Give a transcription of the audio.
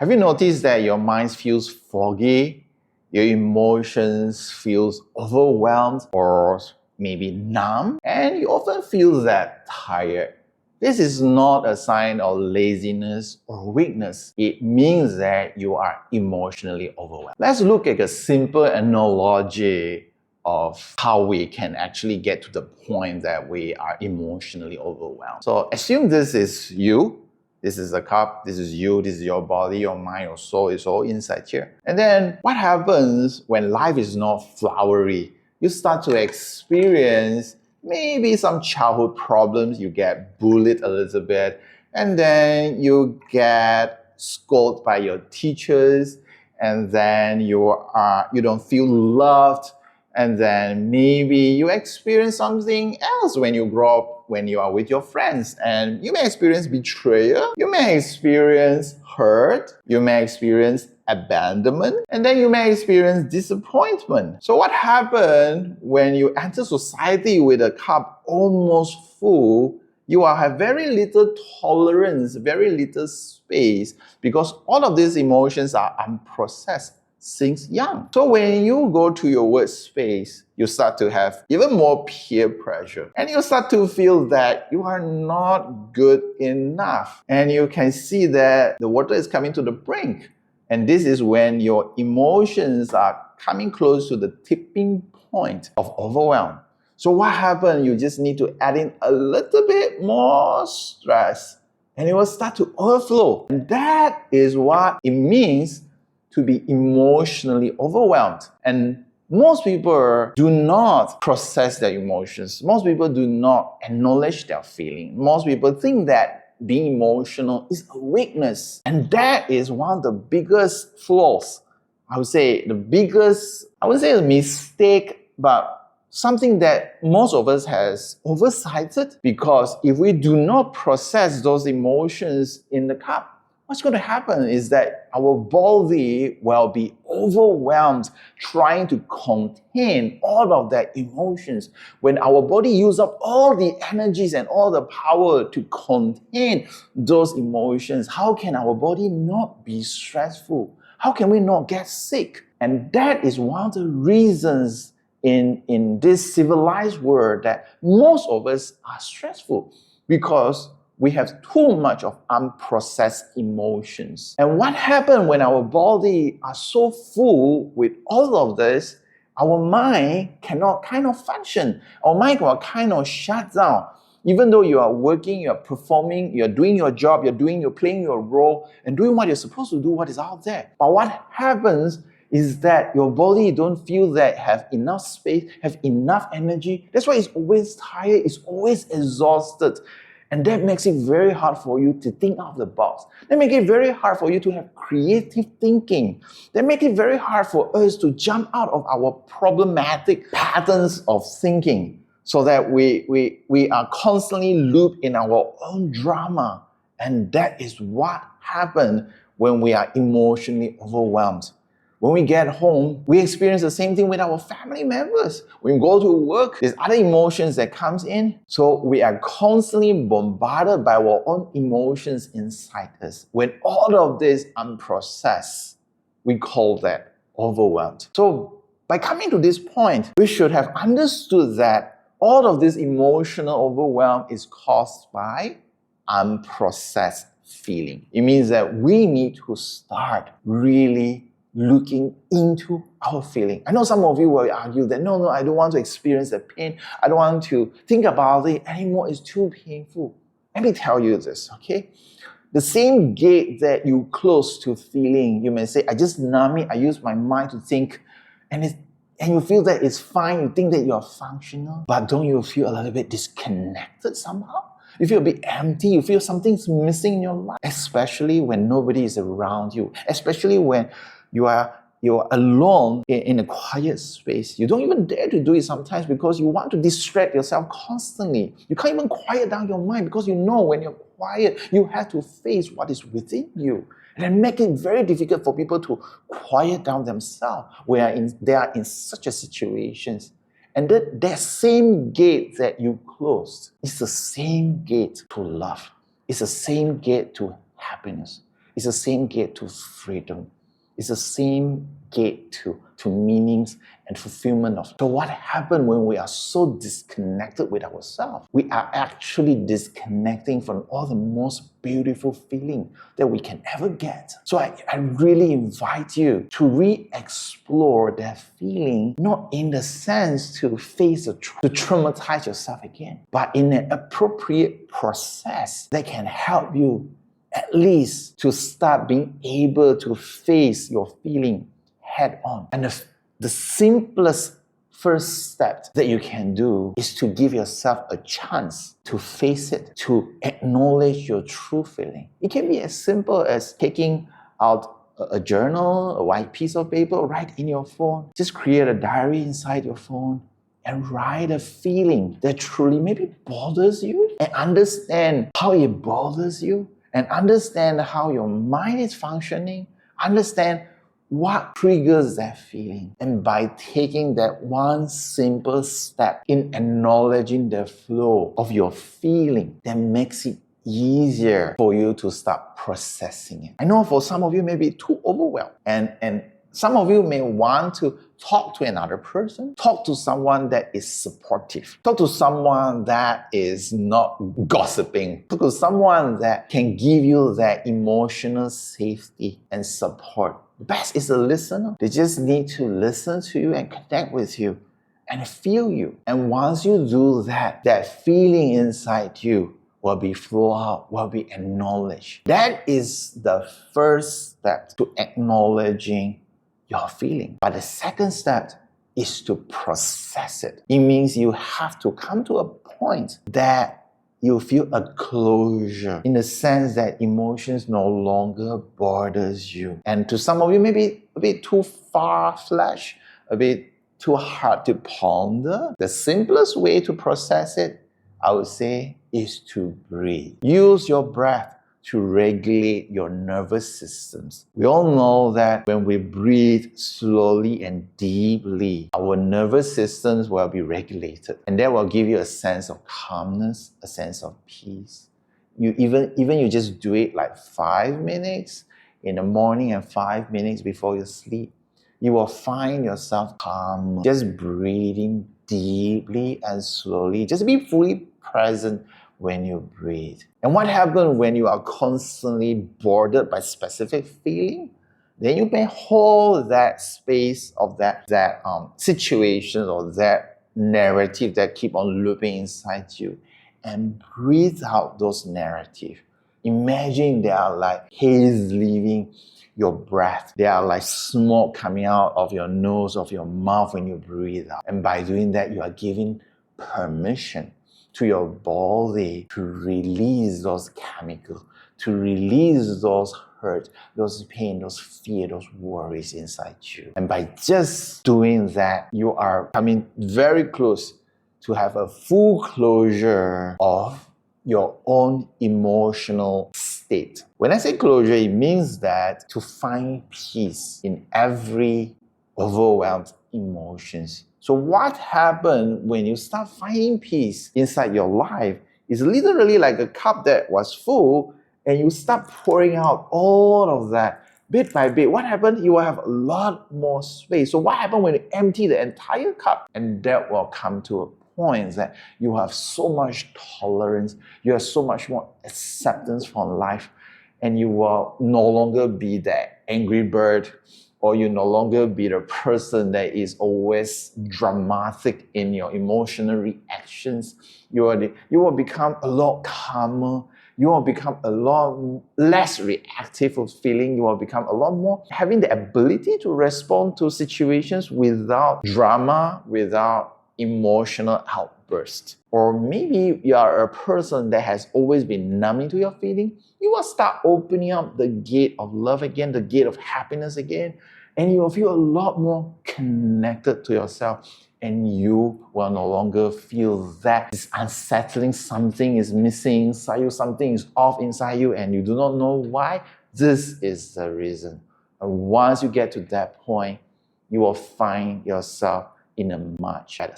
Have you noticed that your mind feels foggy? Your emotions feels overwhelmed or maybe numb? And you often feel that tired. This is not a sign of laziness or weakness. It means that you are emotionally overwhelmed. Let's look at a simple analogy of how we can actually get to the point that we are emotionally overwhelmed. So assume this is you. This is a cup, this is you, this is your body, your mind, your soul is all inside here. And then what happens when life is not flowery? You start to experience maybe some childhood problems, you get bullied a little bit, and then you get scolded by your teachers, and then you don't feel loved, and then maybe you experience something else when you grow up, when you are with your friends, and you may experience betrayal, you may experience hurt, you may experience abandonment, and then you may experience disappointment. So what happened when you enter society with a cup almost full? You will have very little tolerance, very little space, because all of these emotions are unprocessed since young. So when you go to your workspace, you start to have even more peer pressure, and you start to feel that you are not good enough, and you can see that the water is coming to the brink. And this is when your emotions are coming close to the tipping point of overwhelm. So what happened? You just need to add in a little bit more stress, and it will start to overflow. And that is what it means to be emotionally overwhelmed. And most people do not process their emotions. Most people do not acknowledge their feeling. Most people think that being emotional is a weakness. And that is one of the biggest flaws. I would say a mistake, but something that most of us has oversighted, because if we do not process those emotions in the cup, what's going to happen is that our body will be overwhelmed trying to contain all of that emotions. When our body uses up all the energies and all the power to contain those emotions, how can our body not be stressful? How can we not get sick? And that is one of the reasons in this civilized world that most of us are stressful, because we have too much of unprocessed emotions. And what happens when our body are so full with all of this, our mind cannot kind of function. Our mind will kind of shut down. Even though you are working, you are performing, you are doing your job, you're playing your role and doing what you're supposed to do, what is out there. But what happens is that your body don't feel that have enough space, have enough energy. That's why it's always tired, it's always exhausted. And that makes it very hard for you to think out of the box. That makes it very hard for you to have creative thinking. That makes it very hard for us to jump out of our problematic patterns of thinking, so that we are constantly looped in our own drama. And that is what happens when we are emotionally overwhelmed. When we get home, we experience the same thing with our family members. When we go to work, there's other emotions that comes in. So we are constantly bombarded by our own emotions inside us. When all of this unprocessed, we call that overwhelmed. So by coming to this point, we should have understood that all of this emotional overwhelm is caused by unprocessed feeling. It means that we need to start really looking into our feeling. I know some of you will argue that, no, I don't want to experience the pain. I don't want to think about it anymore. It's too painful. Let me tell you this, okay? The same gate that you close to feeling, you may say, I just numb it, I use my mind to think, and you feel that it's fine, you think that you're functional, but don't you feel a little bit disconnected somehow? You feel a bit empty, you feel something's missing in your life, especially when nobody is around you, especially when you are alone in a quiet space. You don't even dare to do it sometimes because you want to distract yourself constantly. You can't even quiet down your mind because you know when you're quiet, you have to face what is within you. And it makes it very difficult for people to quiet down themselves when they are in such a situations. And that same gate that you closed is the same gate to love. It's the same gate to happiness. It's the same gate to freedom. It's the same gate to meanings and fulfillment of. So what happens when we are so disconnected with ourselves? We are actually disconnecting from all the most beautiful feeling that we can ever get. So I really invite you to re-explore that feeling, not in the sense to face to traumatize yourself again, but in an appropriate process that can help you at least to start being able to face your feeling head on. And the simplest first step that you can do is to give yourself a chance to face it, to acknowledge your true feeling. It can be as simple as taking out a journal, a white piece of paper, write in your phone. Just create a diary inside your phone and write a feeling that truly maybe bothers you, and understand how it bothers you, and understand how your mind is functioning, understand what triggers that feeling. And by taking that one simple step in acknowledging the flow of your feeling, that makes it easier for you to start processing it. I know for some of you may be too overwhelmed, and some of you may want to talk to another person, talk to someone that is supportive, talk to someone that is not gossiping, talk to someone that can give you that emotional safety and support. The best is a listener. They just need to listen to you and connect with you and feel you. And once you do that, that feeling inside you will be flow out, will be acknowledged. That is the first step to acknowledging your feeling. But the second step is to process it. It means you have to come to a point that you feel a closure, in the sense that emotions no longer bothers you. And to some of you, maybe a bit too far-fetched, a bit too hard to ponder. The simplest way to process it, I would say, is to breathe. Use your breath to regulate your nervous systems. We all know that when we breathe slowly and deeply, our nervous systems will be regulated, and that will give you a sense of calmness, a sense of peace. You even you just do it like 5 minutes in the morning and 5 minutes before you sleep, you will find yourself calm, just breathing deeply and slowly. Just be fully present when you breathe. And what happens when you are constantly bothered by specific feeling? Then you may hold that space of that situation or that narrative that keep on looping inside you, and breathe out those narratives. Imagine they are like haze leaving your breath. They are like smoke coming out of your nose, of your mouth when you breathe out. And by doing that, you are giving permission to your body to release those chemicals, to release those hurt, those pain, those fear, those worries inside you. And by just doing that, you are coming very close to have a full closure of your own emotional state. When I say closure, it means that to find peace in every overwhelmed emotions. So what happens when you start finding peace inside your life is literally like a cup that was full, and you start pouring out all of that bit by bit. What happens? You will have a lot more space. So what happens when you empty the entire cup? And that will come to a point that you have so much tolerance, you have so much more acceptance from life, and you will no longer be that angry bird, or you no longer be the person that is always dramatic in your emotional reactions. You will become a lot calmer. You will become a lot less reactive of feeling. You will become a lot more having the ability to respond to situations without drama, without emotional outburst. Or maybe you are a person that has always been numbing to your feeling. You will start opening up the gate of love again, the gate of happiness again, and you will feel a lot more connected to yourself, and you will no longer feel that this unsettling something is missing inside you, something is off inside you, and you do not know why. This is the reason. And once you get to that point, you will find yourself in a much better